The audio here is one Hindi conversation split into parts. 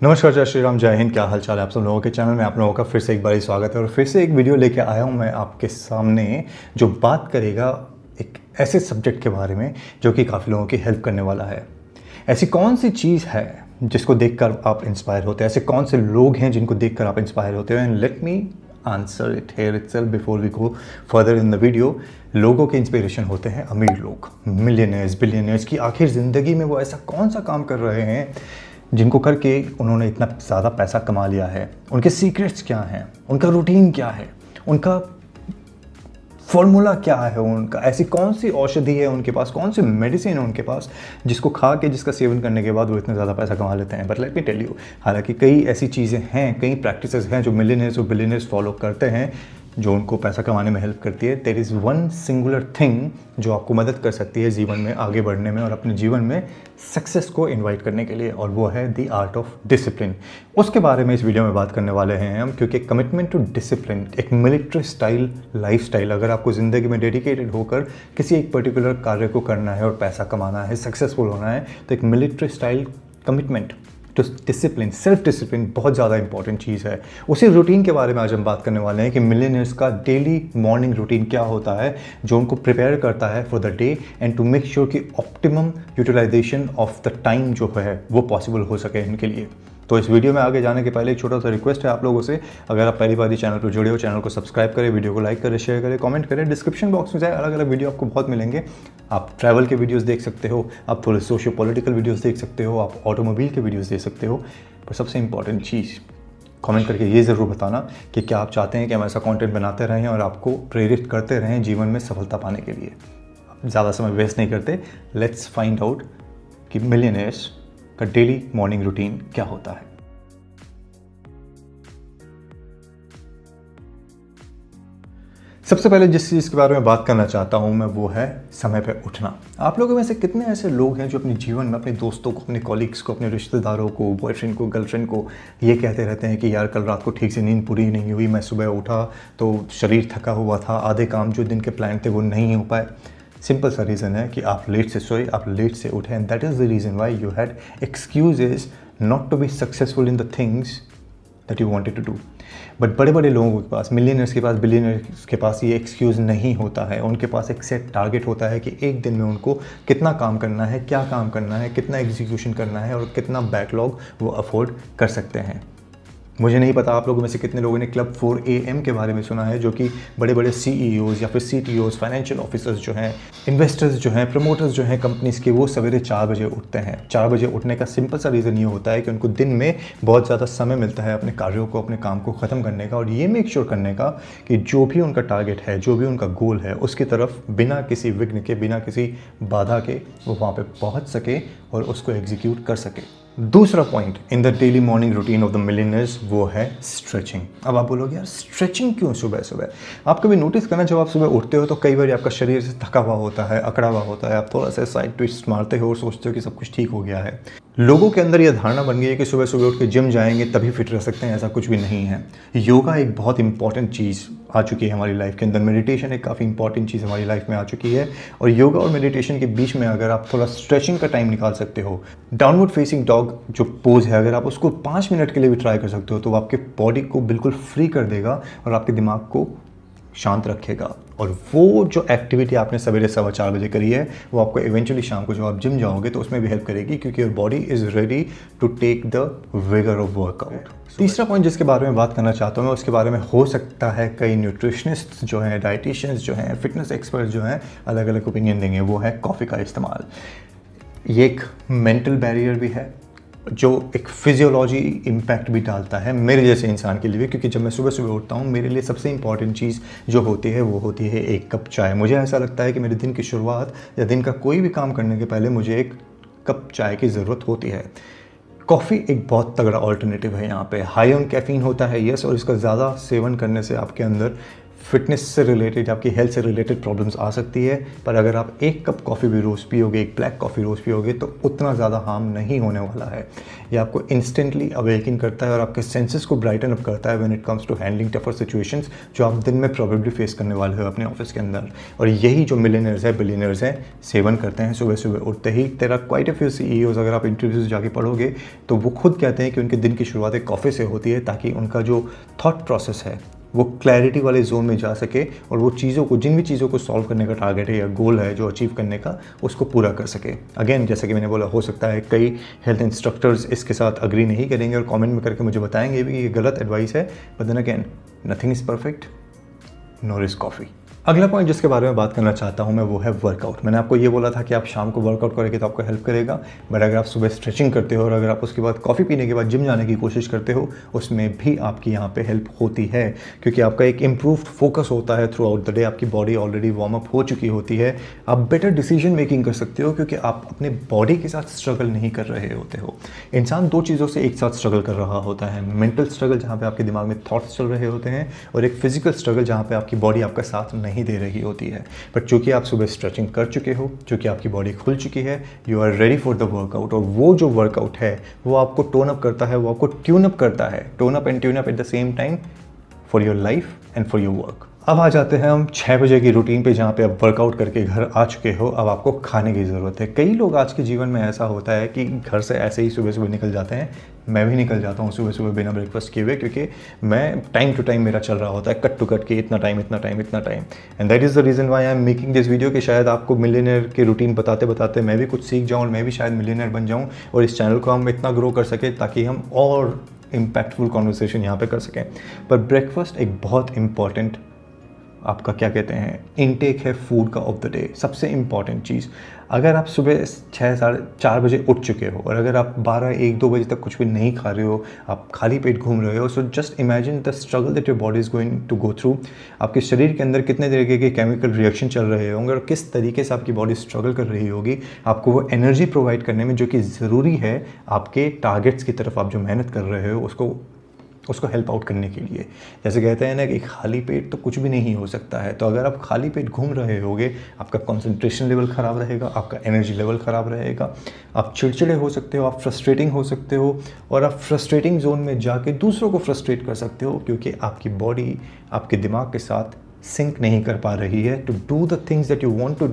नमस्कार, जय श्री राम, जय हिंद। क्या हाल चाल है आप सब लोगों के। चैनल में आप लोगों का फिर से एक बार स्वागत है और फिर से एक वीडियो लेके आया हूँ मैं आपके सामने, जो बात करेगा एक ऐसे सब्जेक्ट के बारे में जो कि काफ़ी लोगों की हेल्प करने वाला है। ऐसी कौन सी चीज़ है जिसको देखकर आप इंस्पायर होते हैं, ऐसे कौन से लोग हैं जिनको देखकर आप इंस्पायर होते हैं। And let me answer it here itself before we go further in the video. लोगों के इंस्पिरेशन होते हैं अमीर लोग, मिलियनर्स, बिलियनर्स की आखिर ज़िंदगी में वो ऐसा कौन सा काम कर रहे हैं जिनको करके उन्होंने इतना ज़्यादा पैसा कमा लिया है। उनके सीक्रेट्स क्या हैं, उनका रूटीन क्या है, उनका फॉर्मूला क्या है, उनका ऐसी कौन सी औषधि है उनके पास, कौन सी मेडिसिन है उनके पास जिसको खा के, जिसका सेवन करने के बाद वो इतना ज़्यादा पैसा कमा लेते हैं। But let me tell you, हालांकि कई ऐसी चीज़ें हैं, कई प्रैक्टिसेस हैं जो मिलियनर्स और बिलियनर्स फॉलो करते हैं जो उनको पैसा कमाने में हेल्प करती है। There is one singular thing जो आपको मदद कर सकती है जीवन में आगे बढ़ने में और अपने जीवन में सक्सेस को इनवाइट करने के लिए, और वो है द आर्ट ऑफ डिसिप्लिन। उसके बारे में इस वीडियो में बात करने वाले हैं हम, क्योंकि कमिटमेंट टू डिसिप्लिन, एक मिलिट्री स्टाइल लाइफस्टाइल, अगर आपको ज़िंदगी में डेडिकेटेड होकर किसी एक पर्टिकुलर कार्य को करना है और पैसा कमाना है, सक्सेसफुल होना है, तो एक मिलिट्री स्टाइल कमिटमेंट तो डिसिप्लिन, सेल्फ डिसिप्लिन बहुत ज़्यादा इंपॉर्टेंट चीज़ है। उसी रूटीन के बारे में आज हम बात करने वाले हैं कि मिलियनर्स का डेली मॉर्निंग रूटीन क्या होता है जो उनको प्रिपेयर करता है for the day and to make sure कि optimum utilisation of the time जो है वो पॉसिबल हो सके इनके लिए। तो इस वीडियो में आगे जाने के पहले एक छोटा सा रिक्वेस्ट है आप लोगों से, अगर आप पहली बार चैनल पर जुड़े हो, चैनल को सब्सक्राइब करें, वीडियो को लाइक करें, शेयर करें, कमेंट करें। डिस्क्रिप्शन बॉक्स में जाए, अलग अलग वीडियो आपको बहुत मिलेंगे। आप ट्रैवल के वीडियोस देख सकते हो, आप थोड़े सोशियो पॉलिटिकल वीडियोस देख सकते हो, आप ऑटोमोबाइल के वीडियोस देख सकते हो। पर सबसे इंपॉर्टेंट चीज़, कमेंट करके ये ज़रूर बताना कि क्या आप चाहते हैं कि हम ऐसा कंटेंट बनाते रहें और आपको प्रेरित करते रहें जीवन में सफलता पाने के लिए। ज़्यादा समय वेस्ट नहीं करते, लेट्स फाइंड आउट कि मिलियनेयर्स का डेली मॉर्निंग रूटीन क्या होता है। सबसे पहले जिस चीज़ के बारे में बात करना चाहता हूँ मैं, वो है समय पे उठना। आप लोगों में से कितने ऐसे लोग हैं जो अपने जीवन में अपने दोस्तों को, अपने कॉलीग्स को, अपने रिश्तेदारों को, बॉयफ्रेंड को, गर्लफ्रेंड को ये कहते रहते हैं कि यार कल रात को ठीक से नींद पूरी नहीं हुई, मैं सुबह उठा तो शरीर थका हुआ था, आधे काम जो दिन के प्लान थे वो नहीं हो पाए। सिंपल सा रीज़न है कि आप लेट से सोए, आप लेट से उठे, and that is the reason why you had excuses not to be successful in the things that you wanted to do. But बड़े बड़े लोगों के पास, मिलियनर्स के पास, बिलियनर्स के पास ये एक्सक्यूज़ नहीं होता है। उनके पास एक सेट टारगेट होता है कि एक दिन में उनको कितना काम करना है, क्या काम करना है, कितना एग्जीक्यूशन करना है और कितना बैकलॉग वो अफोर्ड कर सकते हैं। मुझे नहीं पता आप लोगों में से कितने लोगों ने क्लब 4 AM के बारे में सुना है, जो कि बड़े बड़े CEOs या फिर CTOs, फाइनेंशियल ऑफिसर्स जो हैं, इन्वेस्टर्स जो हैं, प्रमोटर्स जो हैं कंपनीज़ के, वो सवेरे 4 बजे उठते हैं। 4 बजे उठने का सिंपल सा रीज़न ये होता है कि उनको दिन में बहुत ज़्यादा समय मिलता है अपने कार्यों को, अपने काम को ख़त्म करने का, और ये मेक श्योर करने का कि जो भी उनका टारगेट है, जो भी उनका गोल है, उसकी तरफ बिना किसी विघ्न के, बिना किसी बाधा के वो वहाँ पर पहुँच सके और उसको एग्जीक्यूट कर सके। दूसरा point in the daily morning routine of the millionaires, वो है स्ट्रेचिंग। अब आप बोलोगे यार स्ट्रेचिंग क्यों सुबह सुबह? आप कभी नोटिस करना, जब आप सुबह उठते हो तो कई बार आपका शरीर से थका हुआ होता है, अकड़ा हुआ होता है, आप थोड़ा सा साइड ट्विस्ट मारते हो और सोचते हो कि सब कुछ ठीक हो गया है। लोगों के अंदर यह धारणा बन गई है कि सुबह सुबह उठ के जिम जाएंगे तभी फिट रह सकते हैं। ऐसा कुछ भी नहीं है। योगा एक बहुत इंपॉर्टेंट चीज़ आ चुकी है हमारी लाइफ के अंदर, मेडिटेशन एक काफ़ी इंपॉर्टेंट चीज़ हमारी लाइफ में आ चुकी है, और योगा और मेडिटेशन के बीच में अगर आप थोड़ा स्ट्रेचिंग का टाइम निकाल सकते हो, डाउनवर्ड फेसिंग डॉग जो पोज है, अगर आप उसको 5 मिनट के लिए भी ट्राई कर सकते हो तो वो आपके बॉडी को बिल्कुल फ्री कर देगा और आपके दिमाग को शांत रखेगा। और वो जो एक्टिविटी आपने सवेरे 4:15 बजे करी है, वो आपको इवेंचुअली शाम को जब आप जिम जाओगे तो उसमें भी हेल्प करेगी, क्योंकि your body is ready to take the vigour of workout. तीसरा पॉइंट जिसके बारे में बात करना चाहता हूँ मैं, उसके बारे में हो सकता है कई न्यूट्रिशनिस्ट जो हैं, डाइटिशियंस जो हैं, फिटनेस एक्सपर्ट जो हैं, अलग अलग ओपिनियन देंगे। वो है कॉफ़ी का इस्तेमाल। ये एक मेंटल बैरियर भी है जो एक फिजियोलॉजी इम्पैक्ट भी डालता है मेरे जैसे इंसान के लिए भी, क्योंकि जब मैं सुबह सुबह उठता हूँ मेरे लिए सबसे इंपॉर्टेंट चीज़ जो होती है वो होती है एक कप चाय। मुझे ऐसा लगता है कि मेरे दिन की शुरुआत या दिन का कोई भी काम करने के पहले मुझे एक कप चाय की ज़रूरत होती है। कॉफ़ी एक बहुत तगड़ा ऑल्टरनेटिव है। यहाँ पे हाई ऑन कैफ़ीन होता है, यस, और इसका ज़्यादा सेवन करने से आपके अंदर फिटनेस से रिलेटेड, आपकी हेल्थ से रिलेटेड प्रॉब्लम्स आ सकती है। पर अगर आप एक कप कॉफ़ी भी रोज़ पियोगे, एक ब्लैक कॉफ़ी रोज़ पियोगे, तो उतना ज़्यादा हार्म नहीं होने वाला है। ये आपको इंस्टेंटली अवेकिन करता है और आपके सेंसेस को ब्राइटन अप करता है when it comes to handling tougher situations जो आप दिन में प्रॉबेबली फेस करने वाले हो अपने ऑफिस के अंदर। और यही जो मिलियनर्स हैं, बिलियनर्स हैं, सेवन करते हैं सुबह सुबह उठते ही। तेरा क्वाइट अ फ्यू CEOs अगर आप इंटरव्यूज जाके पढ़ोगे तो वो खुद कहते हैं कि उनके दिन की शुरुआत एक कॉफ़ी से होती है, ताकि उनका जो थॉट प्रोसेस है वो क्लैरिटी वाले जोन में जा सके और वो चीज़ों को, जिन भी चीज़ों को सॉल्व करने का टारगेट है या गोल है जो अचीव करने का, उसको पूरा कर सके। अगेन, जैसे कि मैंने बोला, हो सकता है कई हेल्थ इंस्ट्रक्टर्स इसके साथ अग्री नहीं करेंगे और कमेंट में करके मुझे बताएंगे भी कि ये गलत एडवाइस है। But then again, nothing is perfect, nor is coffee. अगला पॉइंट जिसके बारे में बात करना चाहता हूं मैं, वो है वर्कआउट। मैंने आपको ये बोला था कि आप शाम को वर्कआउट करेंगे तो आपको हेल्प करेगा, बट अगर आप सुबह स्ट्रेचिंग करते हो और अगर आप उसके बाद कॉफ़ी पीने के बाद जिम जाने की कोशिश करते हो, उसमें भी आपकी यहाँ पे हेल्प होती है, क्योंकि आपका एक इम्प्रूव्ड फोकस होता है थ्रू आउट द डे। आपकी बॉडी ऑलरेडी वार्म अप हो चुकी होती है, आप बेटर डिसीजन मेकिंग कर सकते हो, क्योंकि आप अपने बॉडी के साथ स्ट्रगल नहीं कर रहे होते हो। इंसान दो चीज़ों से एक साथ स्ट्रगल कर रहा होता है, मेंटल स्ट्रगल जहाँ पे आपके दिमाग में थॉट्स चल रहे होते हैं, और एक फिजिकल स्ट्रगल जहाँ पे आपकी बॉडी आपका साथ नहीं दे रही होती है। बट चूंकि आप सुबह स्ट्रेचिंग कर चुके हो, चूंकि आपकी बॉडी खुल चुकी है, you are ready for the workout. और वो जो वर्कआउट है वो आपको टोन अप करता है, वो आपको ट्यून अप करता है, tone up and tune up at the same time for your life and for your work. अब आ जाते हैं हम 6 बजे की रूटीन पे, जहाँ पे आप वर्कआउट करके घर आ चुके हो। अब आपको खाने की ज़रूरत है। कई लोग आज के जीवन में ऐसा होता है कि घर से ऐसे ही सुबह सुबह निकल जाते हैं। मैं भी निकल जाता हूँ सुबह सुबह बिना ब्रेकफास्ट किए हुए, क्योंकि मैं टाइम टू टाइम मेरा चल रहा होता है, कट टू कट के इतना टाइम इतना टाइम इतना time. And that is the reason Y I am making this video, कि शायद आपको मिलियनेयर की रूटीन बताते बताते मैं भी कुछ सीख जाऊँ और मैं भी शायद मिलियनेयर बन जाऊँ, और इस चैनल को हम इतना ग्रो कर सकें ताकि हम और इम्पैक्टफुल कॉन्वर्सेशन यहाँ पे कर सकें। पर ब्रेकफास्ट एक बहुत इंपॉर्टेंट, आपका क्या कहते हैं, इनटेक है फूड का ऑफ द डे, सबसे इम्पॉर्टेंट चीज़। अगर आप सुबह 6 साढ़े 4 बजे उठ चुके हो और अगर आप 12 1 2 बजे तक कुछ भी नहीं खा रहे हो, आप खाली पेट घूम रहे हो, so just imagine the struggle that your body is going to go through. आपके शरीर के अंदर कितने तरीके के केमिकल रिएक्शन चल रहे होंगे और किस तरीके से आपकी बॉडी स्ट्रगल कर रही होगी आपको वो एनर्जी प्रोवाइड करने में, जो कि ज़रूरी है आपके टारगेट्स की तरफ आप जो मेहनत कर रहे हो उसको हेल्प आउट करने के लिए। जैसे कहते हैं ना कि खाली पेट तो कुछ भी नहीं हो सकता है। तो अगर आप खाली पेट घूम रहे होगे, आपका कंसंट्रेशन लेवल ख़राब रहेगा, आपका एनर्जी लेवल ख़राब रहेगा, आप चिड़चिड़े हो सकते हो, आप फ्रस्ट्रेटिंग हो सकते हो, और आप फ्रस्ट्रेटिंग जोन में जाके दूसरों को फ्रस्ट्रेट कर सकते हो, क्योंकि आपकी बॉडी आपके दिमाग के साथ सिंक नहीं कर पा रही है to do the things that you want to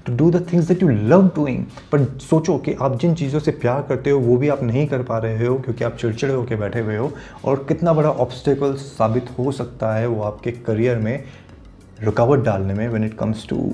do the things that you love doing. पर सोचो कि आप जिन चीज़ों से प्यार करते हो वो भी आप नहीं कर पा रहे हो, क्योंकि आप चिड़चिड़े होकर बैठे हुए हो, और कितना बड़ा ऑब्स्टेकल साबित हो सकता है वो आपके करियर में रुकावट डालने में, when it comes to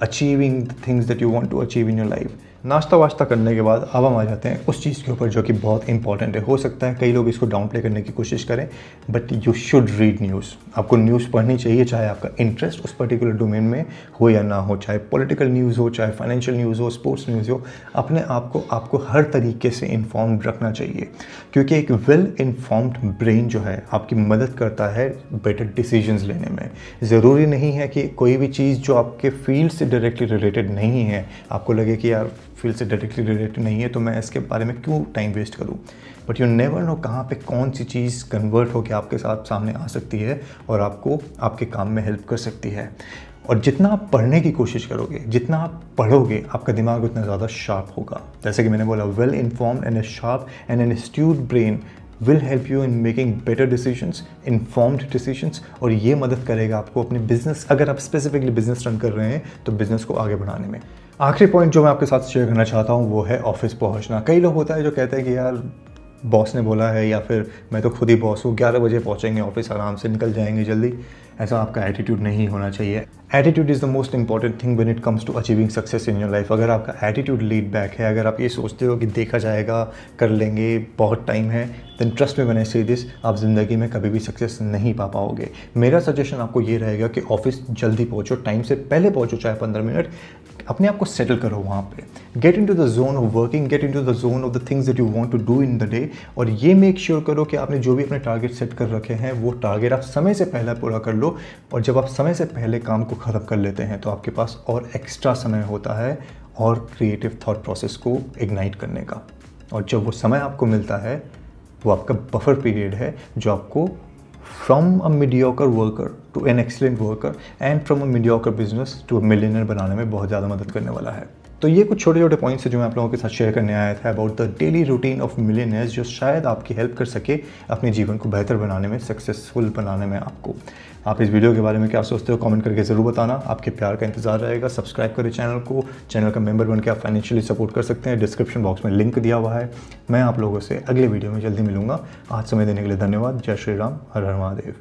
achieving the things that you want to achieve in your life. नाश्ता वाश्ता करने के बाद अब हम आ जाते हैं उस चीज़ के ऊपर जो कि बहुत इंपॉर्टेंट है। हो सकता है कई लोग इसको डाउन प्ले करने की कोशिश करें, but you should read news. आपको न्यूज़ पढ़नी चाहिए, चाहे आपका इंटरेस्ट उस पर्टिकुलर डोमेन में हो या ना हो, चाहे पॉलिटिकल न्यूज़ हो, चाहे फाइनेंशियल न्यूज़ हो, स्पोर्ट्स न्यूज़ हो। अपने आप को आपको हर तरीके से इन्फॉर्म्ड रखना चाहिए, क्योंकि एक वेल इन्फॉर्म्ड ब्रेन जो है आपकी मदद करता है बेटर डिसीजंस लेने में। ज़रूरी नहीं है कि कोई भी चीज़ जो आपके फील्ड से डायरेक्टली रिलेटेड नहीं है, आपको लगे कि यार फील्ड से डायरेक्टली रिलेटेड नहीं है तो मैं इसके बारे में क्यों टाइम वेस्ट करूं। बट यू नेवर नो कहाँ पे कौन सी चीज़ कन्वर्ट होकर आपके साथ सामने आ सकती है और आपको आपके काम में हेल्प कर सकती है। और जितना आप पढ़ने की कोशिश करोगे, जितना आप पढ़ोगे, आपका दिमाग उतना ज़्यादा शार्प होगा। जैसे कि मैंने बोला, well informed and a sharp and an astute brain will help you in making better decisions, informed decisions, और ये मदद करेगा आपको अपने बिजनेस, अगर आप स्पेसिफिकली बिजनेस रन कर रहे हैं तो बिजनेस को आगे बढ़ाने में। आखिरी पॉइंट जो मैं आपके साथ शेयर करना चाहता हूँ वो है ऑफिस पहुँचना। कई लोग होता है जो कहते हैं कि यार बॉस ने बोला है, या फिर मैं तो खुद ही बॉस हूँ, 11 बजे पहुँचेंगे ऑफिस, आराम से निकल जाएंगे जल्दी। ऐसा आपका एटीट्यूड नहीं होना चाहिए। Attitude is the most important thing when it comes to achieving success in your life. अगर आपका एटीट्यूड लीड बैक है, अगर आप ये सोचते हो कि देखा जाएगा, कर लेंगे, बहुत टाइम है, देन ट्रस्ट में व्हेन आई से दिस, आप ज़िंदगी में कभी भी सक्सेस नहीं पा पाओगे। मेरा सजेशन आपको ये रहेगा कि ऑफिस जल्दी पहुँचो, टाइम से पहले पहुँचो, चाहे 15 मिनट, अपने आप को सेटल करो वहाँ पे। Get into the zone of working, get into the zone of the things that you want to do in the day, और ये मेक श्योर करो कि आपने जो भी अपने टारगेट सेट कर रखे हैं वो टारगेट आप समय से पहले पूरा कर लो। और जब आप समय से पहले काम को ख़त्म कर लेते हैं तो आपके पास और एक्स्ट्रा समय होता है और क्रिएटिव थॉट प्रोसेस को इग्नाइट करने का। और जब वो समय आपको मिलता है वो आपका बफर पीरियड है जो आपको from a mediocre worker to an excellent worker and from a mediocre business to a millionaire बनाने में बहुत ज़्यादा मदद करने वाला है। तो ये कुछ छोटे छोटे पॉइंट्स हैं जो मैं आप लोगों के साथ शेयर करने आया था about the daily routine of millionaires, जो शायद आपकी हेल्प कर सके अपने जीवन को बेहतर बनाने में, सक्सेसफुल बनाने में आपको। आप इस वीडियो के बारे में क्या सोचते हो कमेंट करके ज़रूर बताना। आपके प्यार का इंतजार रहेगा। सब्सक्राइब करें चैनल को, चैनल का मेंबर बन के आप फाइनेंशियली सपोर्ट कर सकते हैं। डिस्क्रिप्शन बॉक्स में लिंक दिया हुआ है। मैं आप लोगों से अगले वीडियो में जल्दी मिलूंगा। आज समय देने के लिए धन्यवाद। जय श्री राम, हर हर महादेव।